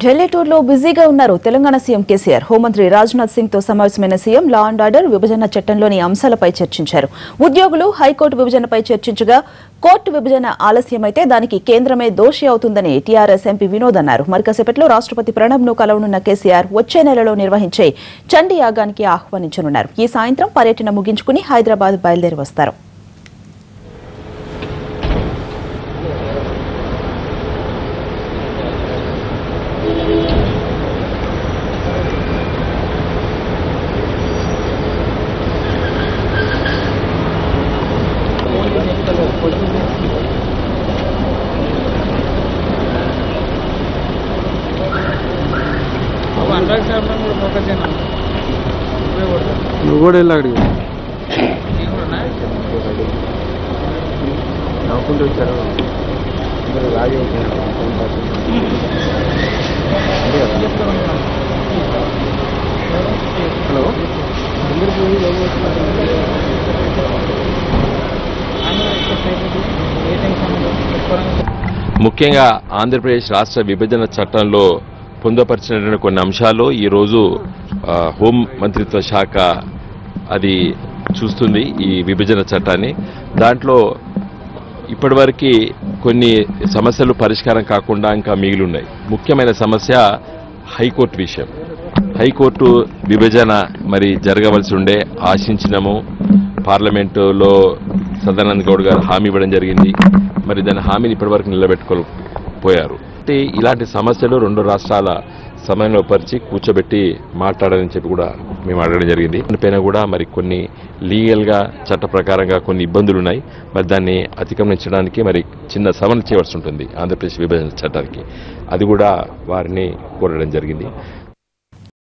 ఢిల్లీ టూర్లో బిజీగా ఉన్నారు తెలంగాణ సీఎం కేసీఆర్. హోంమంత్రి రాజ్నాథ్ సింగ్ తో సమావేశమైన సీఎం లా అండ్ ఆర్డర్, విభజన చట్టంలోని అంశాలపై చర్చించారు. ఉద్యోగులు హైకోర్టు విభజనపై చర్చించగా కోర్టు విభజన ఆలస్యమైతే దానికి కేంద్రమే దోషి అవుతుందని టీఆర్ఎస్ ఎంపీ వినోద్ అన్నారు. మరికాసేపట్లో రాష్ట్రపతి ప్రణబ్ ను కలవనున్న కేసీఆర్ వచ్చే నెలలో నిర్వహించే చండీ యాగానికి ఆహ్వానించనున్నారు. ఈ సాయంత్రం పర్యటన ముగించుకుని హైదరాబాద్ బయలుదేరి వస్తారు. నువ్వు కూడా వెళ్ళి అడిగి నవ్వుకుంటూ వచ్చారు. రాజీ హలో ముఖ్యంగా ఆంధ్రప్రదేశ్ రాష్ట్ర విభజన చట్టంలో పొందుపరిచినటువంటి కొన్ని అంశాలు ఈరోజు హోం మంత్రిత్వ శాఖ అది చూస్తుంది ఈ విభజన చట్టాన్ని. దాంట్లో ఇప్పటివరకు కొన్ని సమస్యలు పరిష్కారం కాకుండా ఇంకా మిగిలి ఉన్నాయి. ముఖ్యమైన సమస్య హైకోర్టు విషయం. హైకోర్టు విభజన మరి జరగవలసి ఉండే ఆశించినము. పార్లమెంటులో సదానంద గౌడ్ గారు హామీ ఇవ్వడం జరిగింది. మరి దాని హామీని ఇప్పటివరకు నిలబెట్టుకోలేకపోయారు. ఇలాంటి సమస్యలు రెండు రాష్ట్రాల సమయంలో పరిచి కూర్చోబెట్టి మాట్లాడాలని చెప్పి కూడా మేము అడగడం జరిగింది. దానిపైన కూడా మరి కొన్ని లీగల్గా చట్ట ప్రకారంగా కొన్ని ఇబ్బందులు ఉన్నాయి. మరి దాన్ని అతిక్రమించడానికి మరి చిన్న సవరణ చేయవలసి ఉంటుంది ఆంధ్రప్రదేశ్ విభజన చట్టానికి. అది కూడా వారిని కోరడం జరిగింది.